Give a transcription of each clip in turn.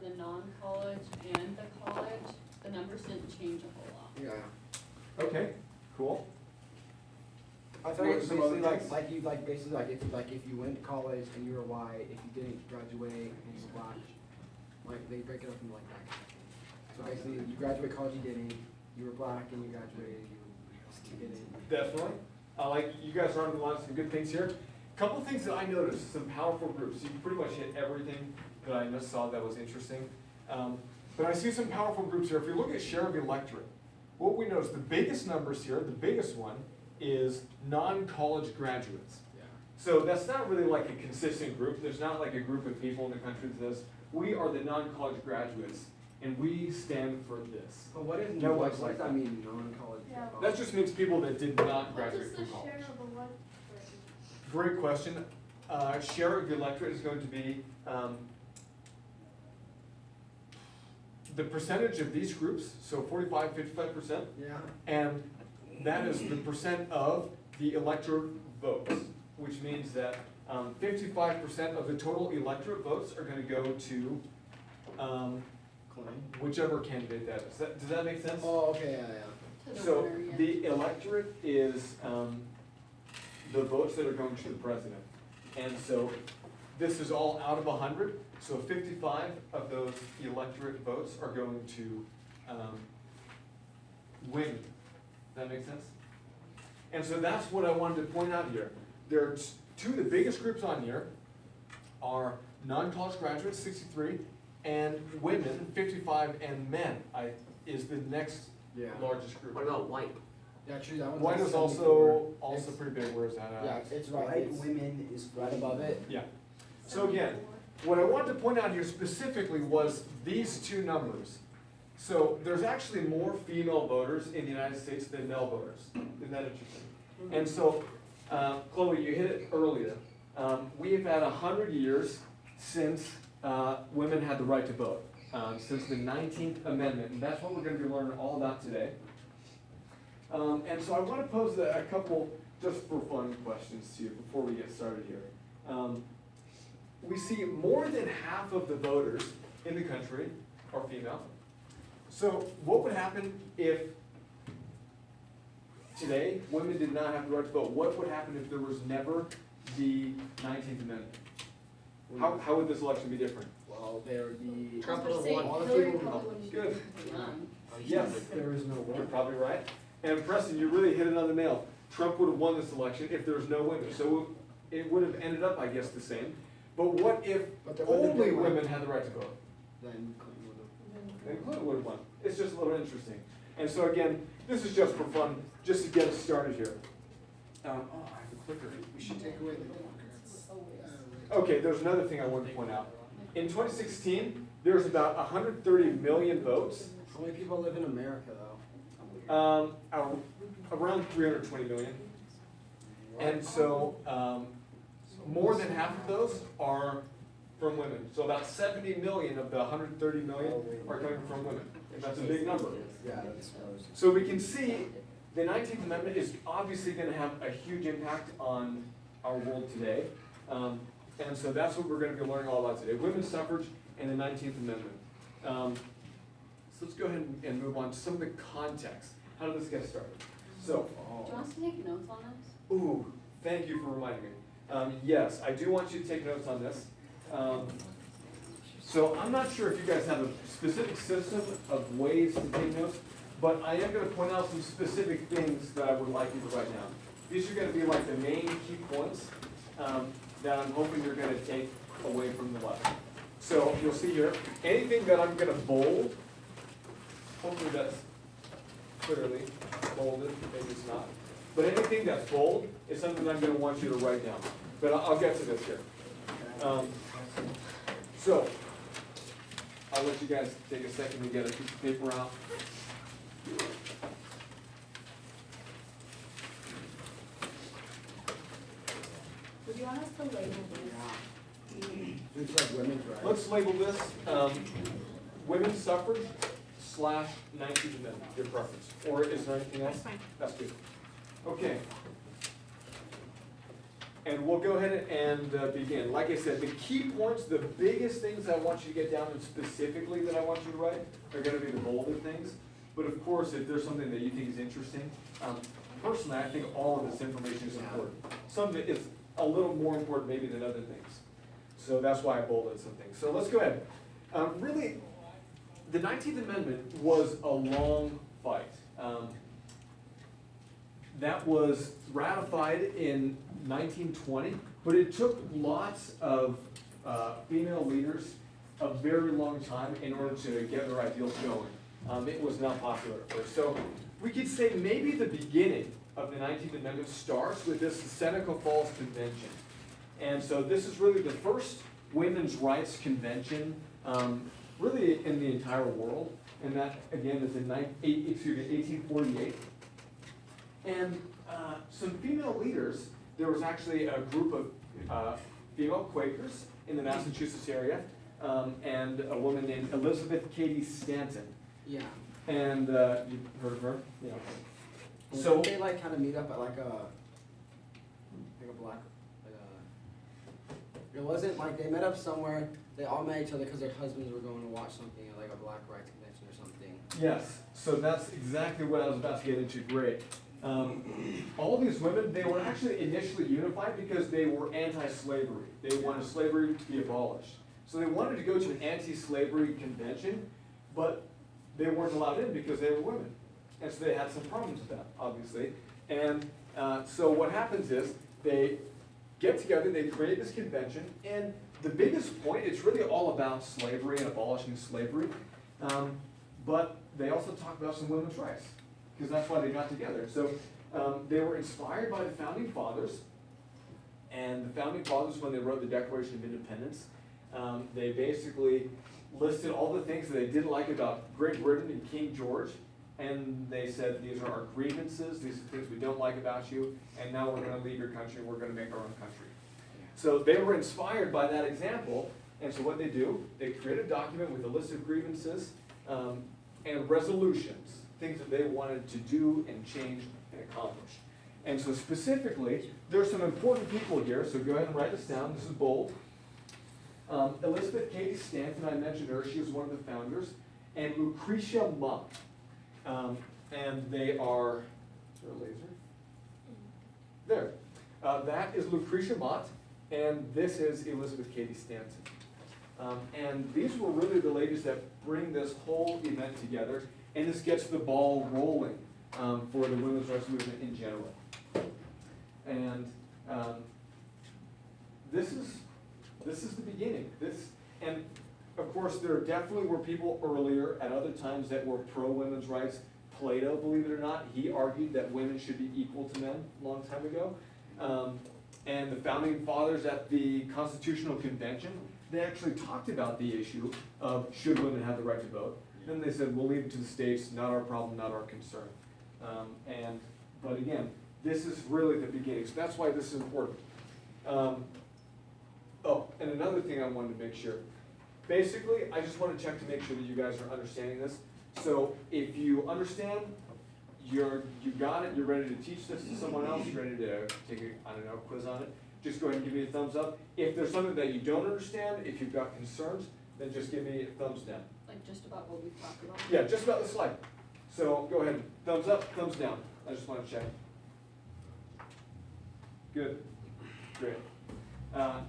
the non-college and the college, the numbers didn't change a whole lot. Yeah. Okay, cool. I thought What it was are some other basically things? like if you went to college and you were white, if you didn't graduate and you were black, like they break it up into like that kind of thing. So basically, you graduate college, you didn't. You were black and you graduated, you didn't. Definitely. You guys are on the line some good things here. Couple things that I noticed, some powerful groups. You pretty much hit everything that I just saw that was interesting. But I see some powerful groups here. If you look at share of electorate, what we notice, the biggest numbers here, the biggest one, is non-college graduates. Yeah. So that's not really like a consistent group. There's not like a group of people in the country that says, we are the non-college graduates, and we stand for this. But what is No what one's does like that that. mean, non-college? Yeah. That just means people that did not What graduate does from the college. share of the what? Great question. Share of the electorate is going to be the percentage of these groups, so 45, 55%, Yeah. and that is the percent of the electorate votes, which means that 55% of the total electorate votes are gonna go to Claim. whichever candidate that is. Does that make sense? Oh, okay, yeah. To the So winner, yeah. the electorate is the votes that are going to the president. And so this is all out of 100, so 55 of those electorate votes are going to women. Does that make sense? And so that's what I wanted to point out here. There are two of the biggest groups on here are non-college graduates, 63, and women, 55, and men is the next Yeah. largest group. What about white? Yeah, true, that one's. White like is 74. also It's- pretty big. Where is that at? Yeah, it's right, White it's women is right above it. Yeah. So again, what I wanted to point out here specifically was these two numbers. So there's actually more female voters in the United States than male voters. Isn't that interesting? And so, Chloe, you hit it earlier. We have had 100 years since women had the right to vote, since the 19th Amendment, and that's what we're going to be learning all about today. And so I want to pose a couple, just for fun, questions to you before we get started here. We see more than half of the voters in the country are female. So what would happen if today women did not have the right to vote? What would happen if there was never the 19th Amendment? How would this election be different? Well, there would be. Trump I was would've saying won. All the Hillary people- probably wouldn't Good. be young. Yes, There is no you're one. probably right. And Preston, you really hit it on the nail. Trump would have won this election if there was no women. So it would have ended up, I guess, the same. But what if But there wouldn't have only been one. women had the right to vote? Then Clinton would have. Then Clinton would have won. It's just a little interesting. And so again, this is just for fun, just to get us started here. Oh, I have a clicker. We should take away the. Okay, there's another thing I wanted to point out. In 2016, there was about 130 million votes. How many people live in America though? Around 320 million. And so, more than half of those are from women. So about 70 million of the 130 million are coming from women. And that's a big number. Yeah, that's. So we can see the 19th Amendment is obviously going to have a huge impact on our world today. And so that's what we're going to be learning all about today. Women's suffrage and the 19th Amendment. So let's go ahead and move on to some of the context. How did this get started? So, Do you want us to take notes on this? ooh, thank you for reminding me. Yes, I do want you to take notes on this. So I'm not sure if you guys have a specific system of ways to take notes, but I am going to point out some specific things that I would like you to write down. These are going to be like the main key points that I'm hoping you're going to take away from the lesson. So you'll see here, anything that I'm going to bold, hopefully that's clearly bolded, maybe it's not. But anything that's bold is something that I'm going to want you to write down. But I'll get to this here. So, I'll let you guys take a second to get a piece of paper out. Would you want us to label this? It's like women's rights. Let's label this women's suffrage / 19th Amendment, your preference. Or is there anything else? That's fine. That's good. Okay. And we'll go ahead and begin. Like I said, the key points, the biggest things I want you to get down and specifically that I want you to write are gonna be the bolded things. But of course, if there's something that you think is interesting, personally, I think all of this information is important. Some of it is a little more important maybe than other things. So that's why I bolded some things. So let's go ahead. Really, the 19th Amendment was a long fight. That was ratified in 1920, but it took lots of female leaders a very long time in order to get their ideals going. It was not popular at first. So we could say maybe the beginning of the 19th Amendment starts with this Seneca Falls Convention. And so this is really the first women's rights convention really in the entire world. And that, again, is in 1848. And some female leaders, there was actually a group of female Quakers in the Massachusetts area, and a woman named Elizabeth Cady Stanton. Yeah. And you've heard of her? Yeah. So So, they like kind of meet up at like a black, it wasn't like they met up somewhere, they all met each other because their husbands were going to watch something at like a black rights convention or something. yes, so that's exactly what I was about to get into. Great. All these women, they were actually initially unified because they were anti-slavery. They wanted slavery to be abolished. So they wanted to go to an anti-slavery convention, but they weren't allowed in because they were women. And so they had some problems with that, obviously. And so what happens is they get together, they create this convention, and the biggest point, it's really all about slavery and abolishing slavery. But they also talk about some women's rights, because that's why they got together. So they were inspired by the Founding Fathers. And the Founding Fathers, when they wrote the Declaration of Independence, they basically listed all the things that they didn't like about Great Britain and King George. And they said, these are our grievances, these are things we don't like about you, and now we're gonna leave your country, we're gonna make our own country. So they were inspired by that example, and so what they do, they create a document with a list of grievances and resolutions, things that they wanted to do and change and accomplish. And so specifically, there's some important people here, so go ahead and write this down, this is bold. Elizabeth Cady Stanton, I mentioned her, she was one of the founders, and Lucretia Mott. And they are, is there a laser? There. That is Lucretia Mott, and this is Elizabeth Cady Stanton. And these were really the ladies that bring this whole event together, and this gets the ball rolling for the women's rights movement in general. And this is the beginning. And of course, there definitely were people earlier at other times that were pro-women's rights. Plato, believe it or not, he argued that women should be equal to men a long time ago. And the Founding Fathers at the Constitutional Convention, they actually talked about the issue of should women have the right to vote. Then they said, we'll leave it to the states, not our problem, not our concern. But again, this is really the beginning, so that's why this is important. Oh, and another thing I wanted to make sure. Basically, I just want to check to make sure that you guys are understanding this. So if you understand, you got it, you're ready to teach this to someone else, you're ready to take a, I don't know, quiz on it, just go ahead and give me a thumbs up. If there's something that you don't understand, if you've got concerns, then just give me a thumbs down. Like just about what we talked about? Yeah, just about the slide. So go ahead, thumbs up, thumbs down. I just want to check. Good, great.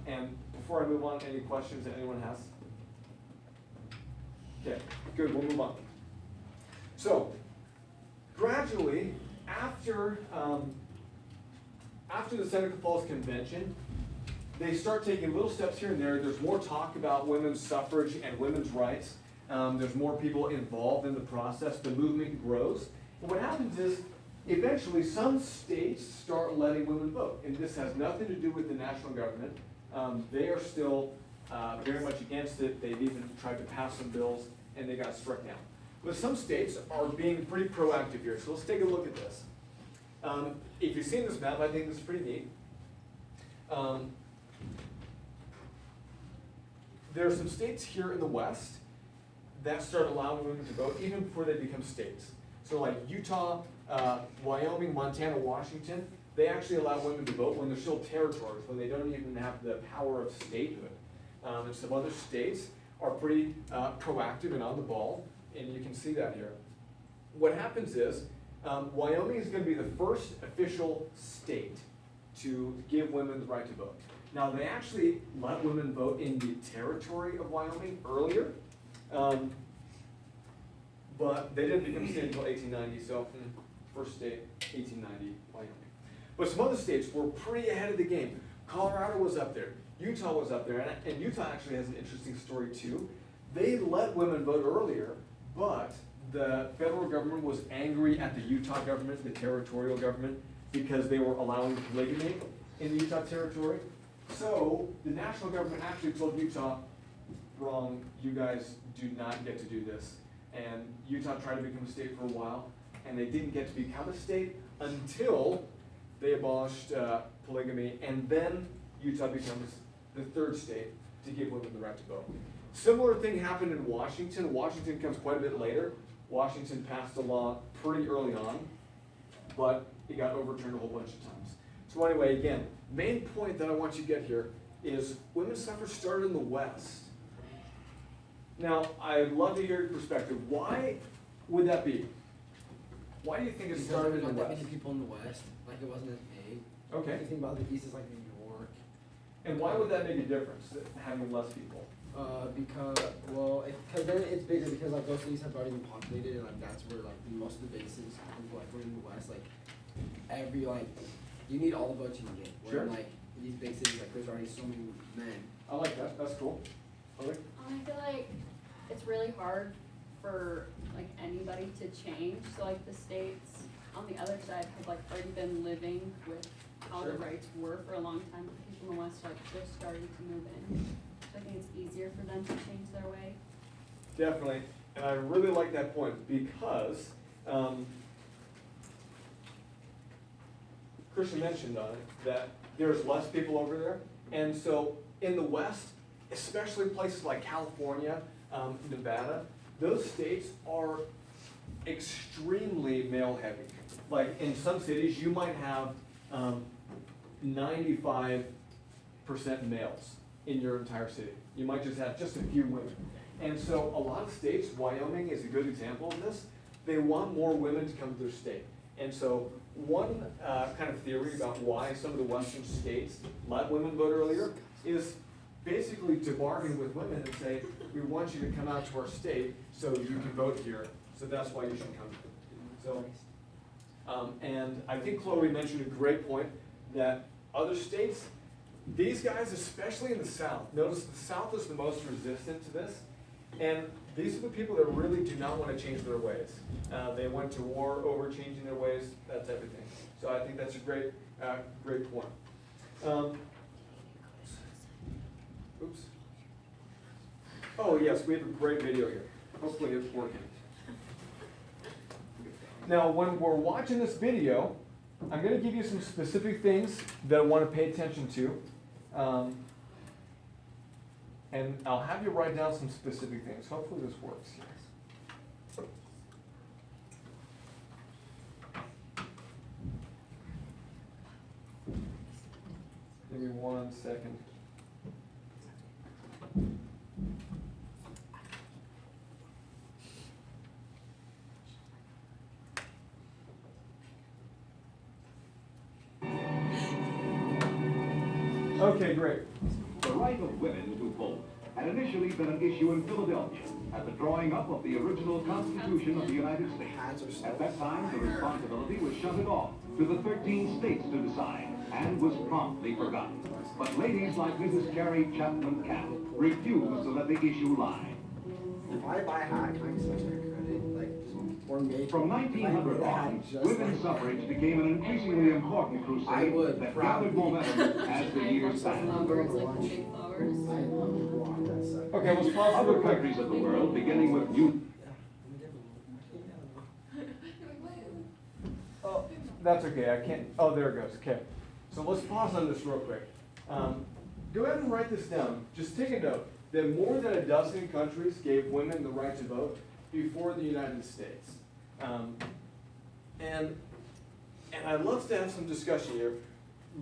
And before I move on, any questions that anyone has? Okay, good, we'll move on. So, gradually, after the Seneca Falls Convention, they start taking little steps here and there. There's more talk about women's suffrage and women's rights. There's more people involved in the process. The movement grows. And what happens is, eventually, some states start letting women vote. And this has nothing to do with the national government. They are still very much against it. They've even tried to pass some bills, and they got struck down. But some states are being pretty proactive here. So let's take a look at this. If you've seen this map, I think this is pretty neat. There are some states here in the West that start allowing women to vote even before they become states. So like Utah, Wyoming, Montana, Washington, they actually allow women to vote when they're still territories, when they don't even have the power of statehood. And some other states are pretty proactive and on the ball, and you can see that here. What happens is, Wyoming is gonna be the first official state to give women the right to vote. Now, they actually let women vote in the territory of Wyoming earlier, but they didn't become a state until 1890, so first state, 1890, Wyoming. But some other states were pretty ahead of the game. Colorado was up there, Utah was up there, and Utah actually has an interesting story too. They let women vote earlier, but the federal government was angry at the Utah government, the territorial government, because they were allowing polygamy in the Utah territory. So the national government actually told Utah, wrong, you guys do not get to do this. And Utah tried to become a state for a while, and they didn't get to become a state until they abolished polygamy, and then Utah becomes the third state to give women the right to vote. Similar thing happened in Washington. Washington comes quite a bit later. Washington passed a law pretty early on, but it got overturned a whole bunch of times. So anyway, again, main point that I want you to get here is women's suffrage started in the West. Now, I'd love to hear your perspective. Why would that be? Why do you think it Because started there's in the not that West? many people in the West, like it wasn't as big. Okay. If you think about the East is like New York. And why would that make a difference, having less people? Because then it's bigger because like those cities have already been populated and like that's where like most of the bases like we're in the West, like every like you need all the votes you can get. Where Sure. like these big cities like there's already so many men. I like that, that's cool. Okay. I feel like it's really hard for like anybody to change, so like the states on the other side have like already been living with how the Sure. rights were for a long time, but people in the West are like just starting to move in. So I think it's easier for them to change their way. Definitely, and I really like that point because Christian mentioned on it that there's less people over there, and so in the West, especially places like California, Nevada, those states are extremely male heavy. Like in some cities, you might have 95% males in your entire city. You might just have just a few women. And so a lot of states, Wyoming is a good example of this, they want more women to come to their state. And so one kind of theory about why some of the Western states let women vote earlier is basically to bargain with women and say, we want you to come out to our state so you can vote here, so that's why you should come. So, and I think Chloe mentioned a great point that other states, these guys, especially in the South, notice the South is the most resistant to this, and these are the people that really do not want to change their ways. They went to war over changing their ways, that's everything. So I think that's a great, great point. Oops. Oh yes, we have a great video here. Hopefully it's working. Now, when we're watching this video, I'm going to give you some specific things that I want to pay attention to. And I'll have you write down some specific things. Hopefully this works. Give me 1 second. Okay, great. The right of women to vote had initially been an issue in Philadelphia at the drawing up of the original Constitution of the United States. At that time, the responsibility was shunted off to the 13 states to decide and was promptly forgotten. But ladies like Mrs. Carrie Chapman Campbell refused to let the issue lie. If I buy a hat, can I get some extra credit? Like, or maybe. From 1900 on, women's suffrage became an increasingly important crusade that gathered momentum as the years passed. Flowers, like the big flowers. Okay, let's pause Other real quick. countries of the world, beginning with New Oh, that's okay, I can't, oh, there it goes, okay. So let's pause on this real quick. Go ahead and write this down. Just take a note that more than a dozen countries gave women the right to vote before the United States. And and I'd love to have some discussion here.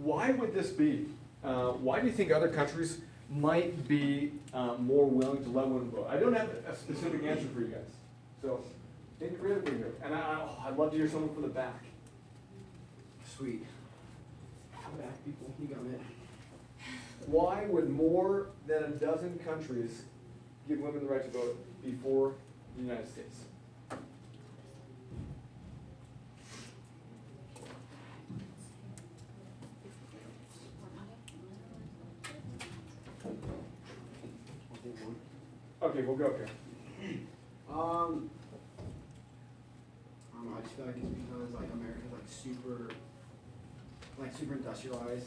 Why would this be? Why do you think other countries might be more willing to let women vote? I don't have a specific answer for you guys, so think critically here. And I'd love to hear someone from the back. Sweet. Come back, people. You got it. Why would more than a dozen countries give women the right to vote before the United States? Okay, we'll go up here. I don't know, I just feel like it's because like America's like super industrialized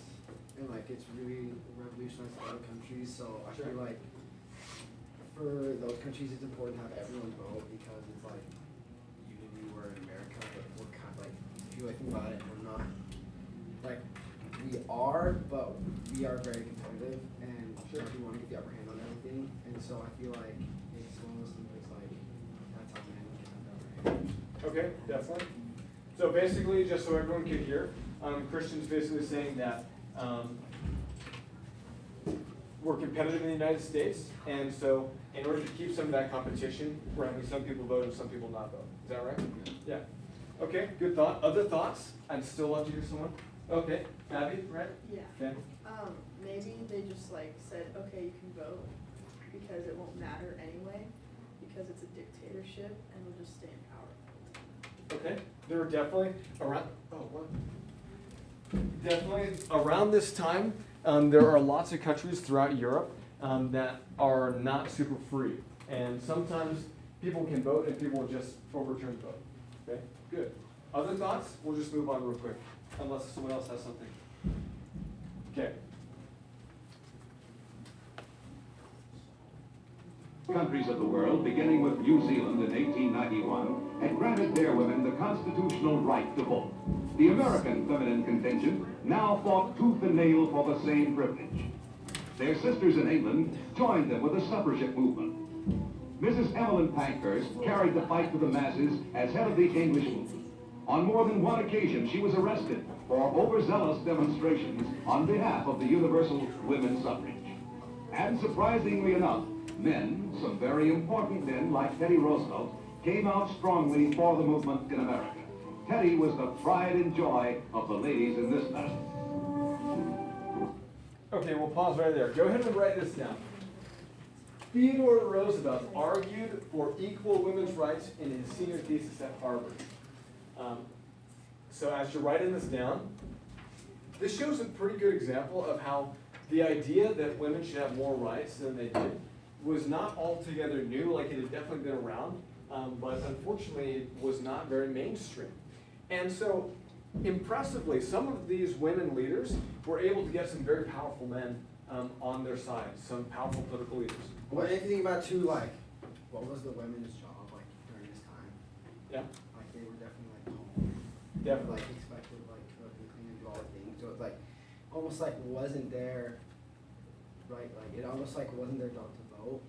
and like it's really revolutionized other countries, so I Sure. feel like for those countries it's important to have everyone vote because it's like unity, we're in America, but we're kind of like, if you like think about it, we're not, like, we are, but we are very competitive and Sure. we want to get the upper hand on everything, and so I feel like it's one of those things that's like, that's how men get the upper hand. Okay, definitely. So basically, just so everyone can hear, Christian's basically saying that we're competitive in the United States, and so in order to keep some of that competition, we're having some people vote and some people not vote. Is that right? Yeah. Okay, good thought. Other thoughts? I'd still love to hear someone. Okay, Abby, right? Yeah. Okay. Maybe they just like said, okay, you can vote because it won't matter anyway, because it's a dictatorship and we'll just stay in power. Okay, there were definitely around, definitely around this time, there are lots of countries throughout Europe that are not super free. And sometimes people can vote and people will just overturn the vote. Okay, good. Other thoughts? We'll just move on real quick, unless someone else has something. Okay. Countries of the world, beginning with New Zealand in 1891, had granted their women the constitutional right to vote. The American feminine contingent now fought tooth and nail for the same privilege. Their sisters in England joined them with the suffragette movement. Mrs. Evelyn Pankhurst carried the fight to the masses as head of the English movement. On more than one occasion, she was arrested for overzealous demonstrations on behalf of the universal women's suffrage. And surprisingly enough, men, some very important men like Teddy Roosevelt, came out strongly for the movement in America. Teddy was the pride and joy of the ladies in this battle. Okay, we'll pause right there. Go ahead and write this down. Theodore Roosevelt argued for equal women's rights in his senior thesis at Harvard. So as you're writing this down, this shows a pretty good example of how the idea that women should have more rights than they did was not altogether new, like it had definitely been around, but unfortunately it was not very mainstream. And so, impressively, some of these women leaders were able to get some very powerful men on their side, some powerful political leaders. What do you think about too, like, what was the women's job like during this time? Yeah, Like they were definitely like home. definitely. Like expected to like cook and clean and do all the things. So it's like almost like wasn't there, right? Like it almost like wasn't their job to vote,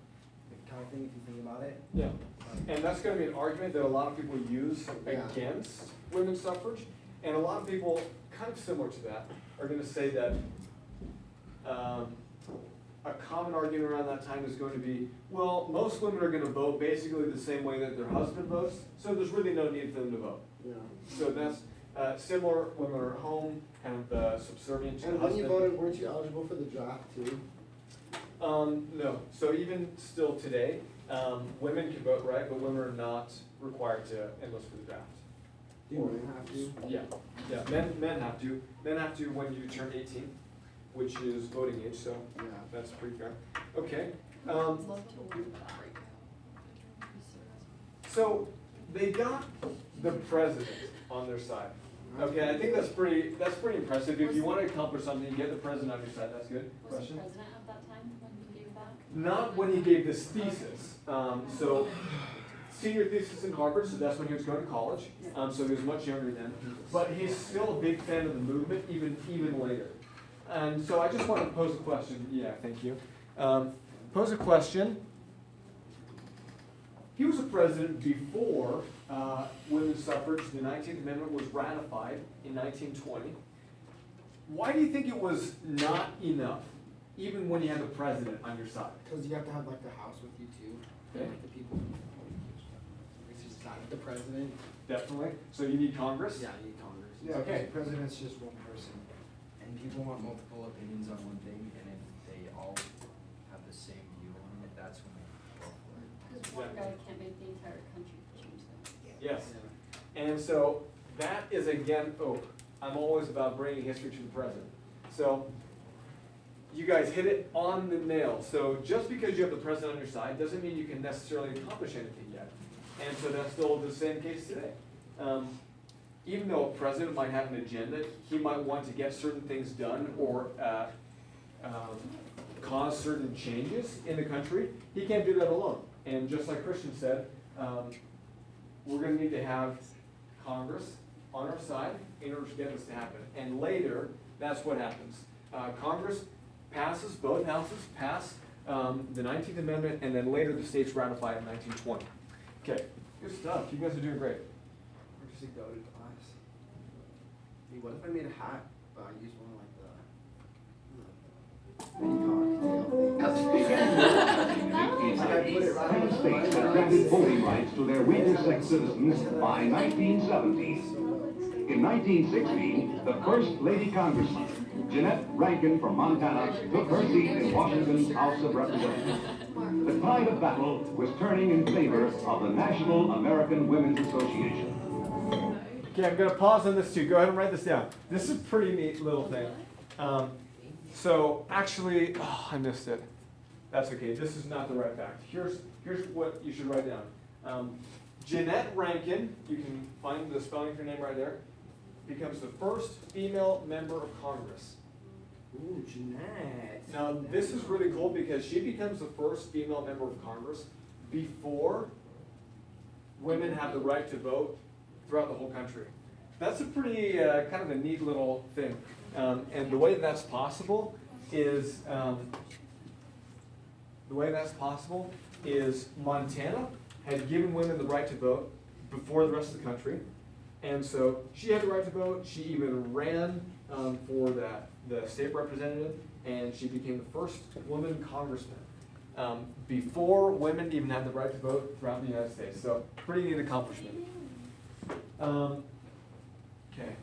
like, kind of thing if you think about it. Yeah, Like, and that's going to be an argument that a lot of people use Yeah. against women's suffrage, and a lot of people, kind of similar to that, are going to say that a common argument around that time is going to be, well, most women are going to vote basically the same way that their husband votes, so there's really no need for them to vote. yeah. So that's similar. Women are at home, kind of subservient to the And when you husband. voted, weren't you eligible for the draft too? No. So even still today, women can vote, right? But women are not required to enlist for the draft. Do men have to? Yeah. Men have to. Men have to when you turn 18, which is voting age. So Yeah. that's pretty fair. Okay. I'd love to learn that right now. So they got the president on their side. Okay, I think that's pretty impressive. If you want to accomplish something, you get the president on your side. That's good. Was the Question? president at that time when he gave that? Not when he gave this thesis. So senior thesis in Harvard, so that's when he was going to college. So he was much younger then. But he's still a big fan of the movement, even later. And so I just want to pose a question. Yeah, thank you. Pose a question. he was a president before women's suffrage. The 19th Amendment was ratified in 1920. Why do you think it was not enough, even when you had the president on your side? Because you have to have like the House with you too, Okay. like the people. It's just not the president. Definitely. So you need Congress? Yeah, you need Congress. Yeah, Okay. because the president's just one person, and people want multiple opinions on one thing, and if they all have the same view on it, that's when they go for it. Because one guy can't make the entire country change that. Yes. And so that is again, I'm always about bringing history to the present. So you guys hit it on the nail. So just because you have the president on your side doesn't mean you can necessarily accomplish anything yet. And so that's still the same case today. Even though a president might have an agenda, he might want to get certain things done or cause certain changes in the country. He can't do that alone. And just like Christian said, we're going to need to have Congress on our side in order to get this to happen. And later, that's what happens. Congress passes, both houses pass the 19th Amendment, and then later the states ratify it in 1920. Okay, good stuff. You guys are doing great. Or just go to class. Hey, what if I made a hat, but I used one like The states had granted voting rights to their weaker sex citizens by 1917. In 1916, the first lady congressman, Jeanette Rankin from Montana, took her seat in Washington's House of Representatives. The tide of battle was turning in favor of the National American Women's Association. Okay, I'm going to pause on this too. Go ahead and write this down. This is a pretty neat little thing. So actually, I missed it. That's okay. This is not the right fact. Here's what you should write down. Jeanette Rankin, you can find the spelling of her name right there, becomes the first female member of Congress. Ooh, Jeanette. Now, this is really cool because she becomes the first female member of Congress before women have the right to vote throughout the whole country. That's a pretty kind of a neat little thing. And the way that's possible is Montana had given women the right to vote before the rest of the country. And so she had the right to vote. She even ran for the state representative, and she became the first woman congressman before women even had the right to vote throughout the United States. So pretty neat accomplishment. Okay.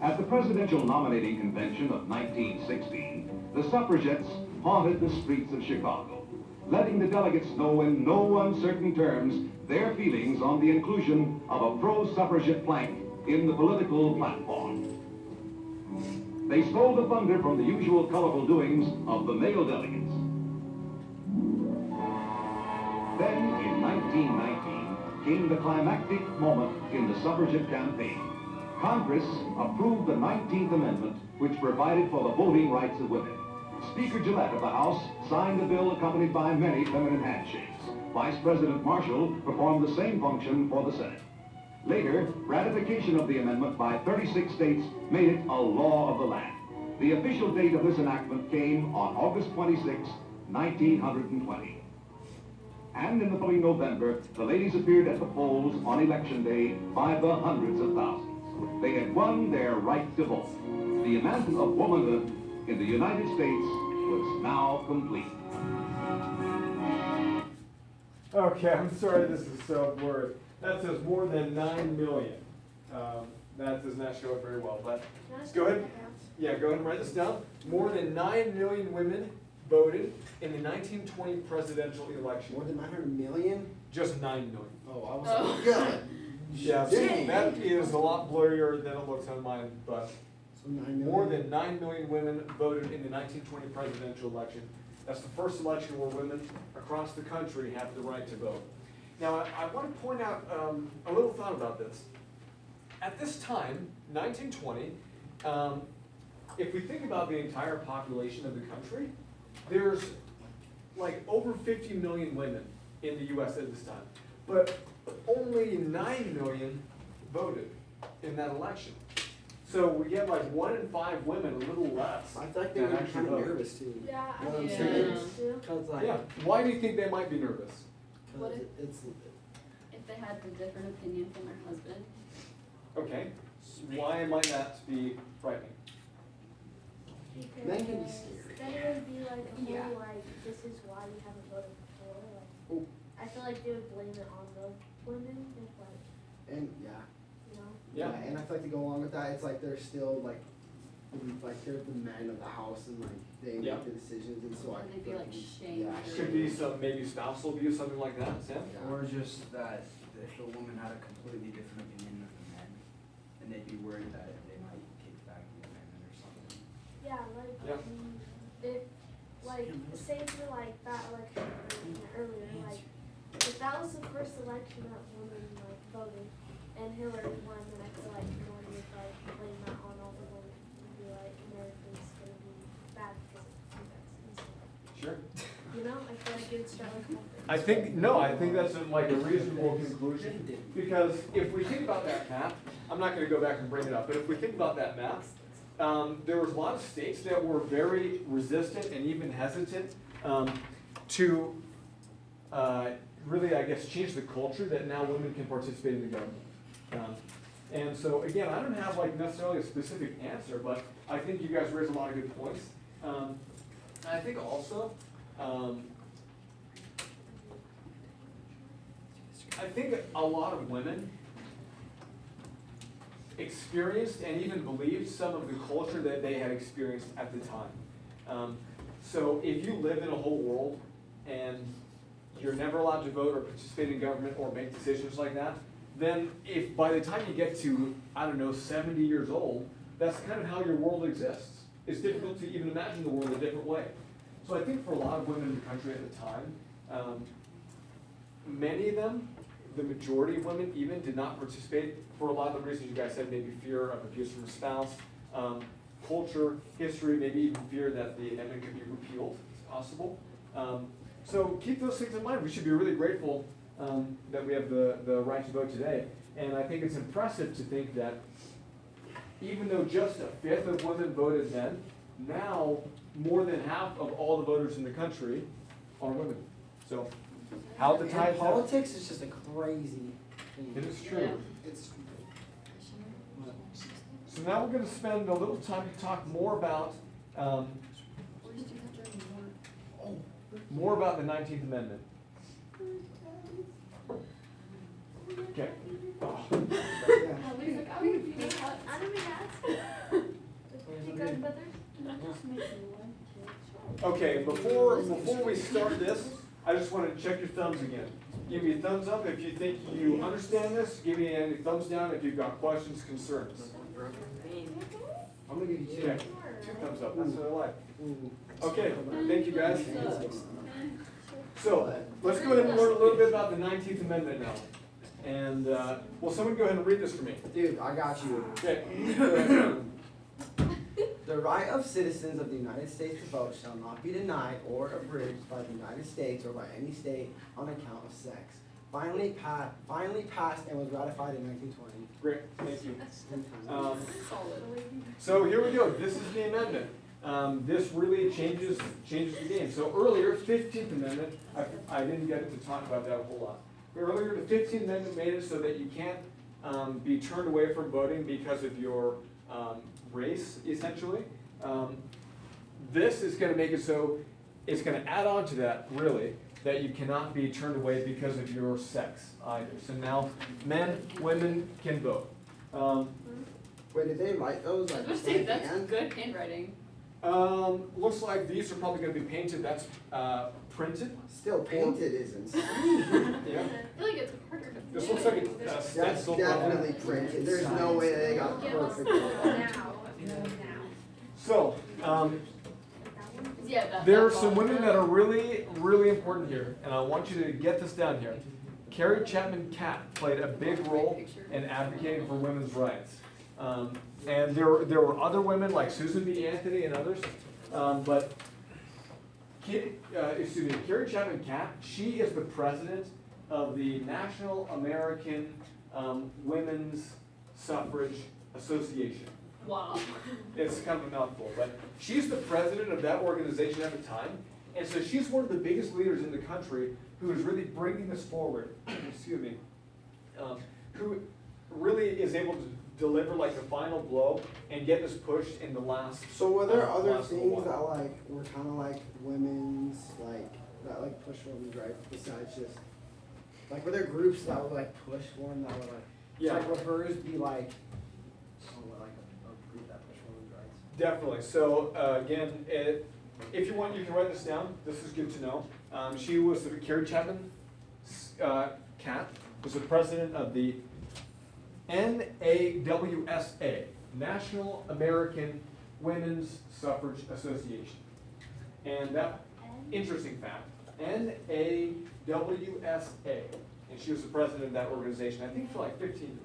At the presidential nominating convention of 1916, the suffragettes haunted the streets of Chicago, letting the delegates know in no uncertain terms their feelings on the inclusion of a pro-suffragette plank in the political platform. They stole the thunder from the usual colorful doings of the male delegates. Then, in 1919, came the climactic moment in the suffragette campaign. Congress approved the 19th Amendment, which provided for the voting rights of women. Speaker Gillette of the House signed the bill accompanied by many feminine handshakes. Vice President Marshall performed the same function for the Senate. Later, ratification of the amendment by 36 states made it a law of the land. The official date of this enactment came on August 26, 1920. And in the following November, the ladies appeared at the polls on Election Day by the hundreds of thousands. They had won their right to vote. The advancement of womanhood in the United States was now complete. Okay, I'm sorry this is so blurry. That says more than 9 million. That does not show it very well, but go ahead. Yeah, go ahead and write this down. More than 9 million women voted in the 1920 presidential election. More than 900 million? Just 9 million. Oh, I was like, good. Yeah, Dang. that is a lot blurrier than it looks on mine, but So 9 million? more than 9 million women voted in the 1920 presidential election. That's the first election where women across the country have the right to vote. Now, I want to point out a little thought about this. At this time, 1920, if we think about the entire population of the country, there's like over 50 million women in the US at this time. But only 9 million voted in that election. So we get like 1 in 5 women, a little less. I feel like they than would be actually kind of vote. nervous too. Yeah, You know what I'm Yeah. saying? too. Cause like, Yeah, why do you think they might be nervous? What cause if- it's, If they had a different opinion from their husband. Okay, why might that be frightening? Men can be Because scary. then it would be like a Yeah. whole like, this is why you haven't voted before, like, Oh. I feel like they would blame it on the women if like, and yeah. you know. Yeah. And I feel like to go along with that, it's like they're still like they're the men of the house and like they Yeah. make the decisions and so I. And they'd be, feel like, we- shamed yeah, or- Could be some, maybe spousal abuse, something like that, Sam? Yeah. Or just that if the woman had a completely different opinion than the men, and they'd be worried that they might take back the amendment or something. Yeah, like, Yeah. if, like, say for like that election earlier, like, if that was the first election that women like voted, and Hillary won, then I feel like no one would like blame that on all the women, and be like, America's gonna be bad because of you guys, Sure. you know, I feel like it would start like a whole thing. I think, no, I think that's like a reasonable conclusion, because if we think about that map, I'm not gonna go back and bring it up, but if we think about that map, there was a lot of states that were very resistant and even hesitant to really, I guess, change the culture that now women can participate in the government. And so, again, I don't have like necessarily a specific answer, but I think you guys raised a lot of good points. And I think also, I think a lot of women experienced and even believed some of the culture that they had experienced at the time. So if you live in a whole world and you're never allowed to vote or participate in government or make decisions like that, then if by the time you get to, I don't know, 70 years old, that's kind of how your world exists. It's difficult to even imagine the world a different way. So I think for a lot of women in the country at the time, many of them, the majority of women even, did not participate for a lot of the reasons you guys said, maybe fear of abuse from a spouse, culture, history, maybe even fear that the amendment could be repealed, it's possible. So keep those things in mind. We should be really grateful that we have the right to vote today. And I think it's impressive to think that even though just a fifth of women voted then, now more than half of all the voters in the country are women. So how the And tides have, politics is just a crazy thing. it is true. Yeah. It's So now we're gonna spend a little time to talk more about, Or just do that during war. more about the 19th Amendment. Okay. Oh. yeah. At least like, I would be hot. I don't mean that's, because brothers, Okay, before we start this, I just want to check your thumbs again. Give me a thumbs up if you think you understand this. Give me a thumbs down if you've got questions, concerns. I'm gonna give you two. Okay, 2 thumbs up, that's what I like. Ooh. Okay, thank you guys. So, let's go ahead and learn a little bit about the 19th Amendment now. And, will someone go ahead and read this for me? Dude, I got you. Okay. The right of citizens of the United States to vote shall not be denied or abridged by the United States or by any state on account of sex. Finally passed and was ratified in 1920. Great, thank you. 10 times. Solid. So here we go, this is the amendment. This really changes the game. So earlier, 15th Amendment, I didn't get to talk about that a whole lot. Earlier, the 15th Amendment made it so that you can't be turned away from voting because of your race, essentially. This is gonna make it so, it's gonna add on to that, really, that you cannot be turned away because of your sex either. So now, men, women can vote. Wait, did they write those I like was gonna say, at the that's end? good handwriting. Looks like these are probably gonna be painted, that's printed. Still painted is insane. Yeah. I feel like it's harder to. This looks like a That's stencil. definitely printed. There's no way they got perfect. now. So, Yeah, that. there are that some ball. women that are really, really important here, and I want you to get this down here. Carrie Chapman Catt played a big role in advocating for women's rights. And there were other women like Susan B. Anthony and others, but Carrie Chapman Catt, she is the president of the National American Women's Suffrage Association. Wow. It's kind of a mouthful, but she's the president of that organization at the time. And so she's one of the biggest leaders in the country who is really bringing this forward, excuse me, who really is able to deliver like the final blow and get this pushed in the last. So were there other last little things while. that like were kind of like women's that like push women's rights besides just like were there groups that would like push for them that would like Yeah. so, like would hers be like like a group that push women's rights? Definitely. So again, if you want, you can write this down. This is good to know. She was Carrie Chapman, Cat was the president of the NAWSA, National American Women's Suffrage Association. And that, interesting fact, NAWSA, and she was the president of that organization, I think for like 15 years.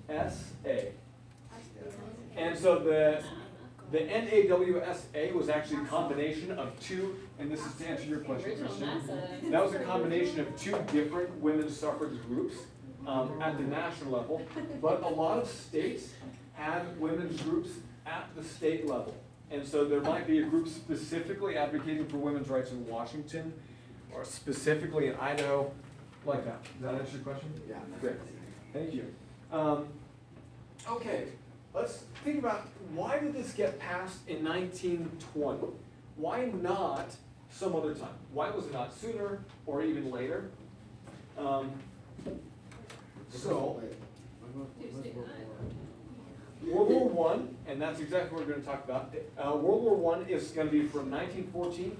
NAWSA. And so the NAWSA was actually a combination of two, and this is to answer your question, Original Christian. NASA. That was a combination of two different women's suffrage groups at the national level, but a lot of states had women's groups at the state level. And so there might be a group specifically advocating for women's rights in Washington, or specifically in Idaho, like that. Does that answer your question? Yeah. Great, thank you. Okay, let's think about why did this get passed in 1920? Why not some other time? Why was it not sooner or even later? So, World War I, and that's exactly what we're going to talk about. World War I is going to be from 1914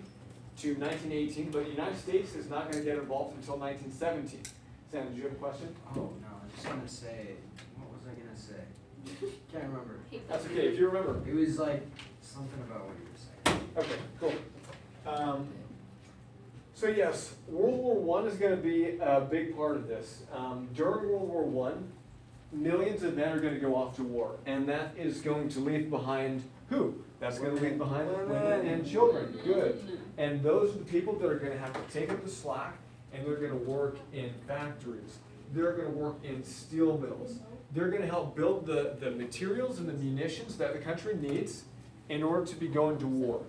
to 1918, but the United States is not going to get involved until 1917. Sam, did you have a question? Oh, no, I was just gonna say, what was I gonna say? Can't remember. That's okay, if you remember. It was like something about what you were saying. Okay, cool. So yes, World War I is going to be a big part of this. During World War I, millions of men are going to go off to war, and that is going to leave behind who? That's going to leave behind women and children. Good. And those are the people that are going to have to take up the slack, and they're going to work in factories. They're going to work in steel mills. They're going to help build the materials and the munitions that the country needs in order to be going to war.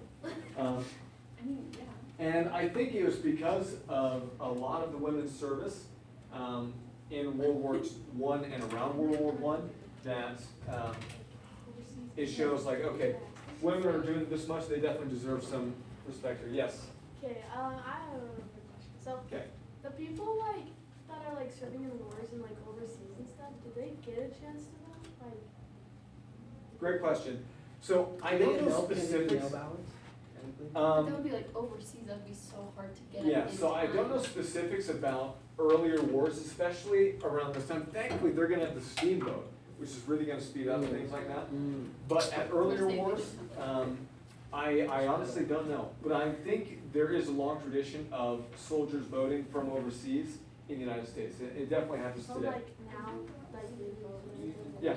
And I think it was because of a lot of the women's service in World War I and around World War I that it shows like, okay, women are doing this much, they definitely deserve some respect here. Yes? Okay, I have a question. So, Okay. the people like that are like serving in wars and like overseas and stuff, do they get a chance to vote? Like, Great question. So I don't know specifics. That would be like overseas, that would be so hard to get. Yeah, in so I don't know time. specifics about earlier wars, especially around this time. Thankfully, they're gonna have the steamboat, which is really gonna speed up things like that. But at earlier wars, I honestly don't know. But I think there is a long tradition of soldiers voting from overseas in the United States. It definitely happens so today. like now, like they vote. Yeah.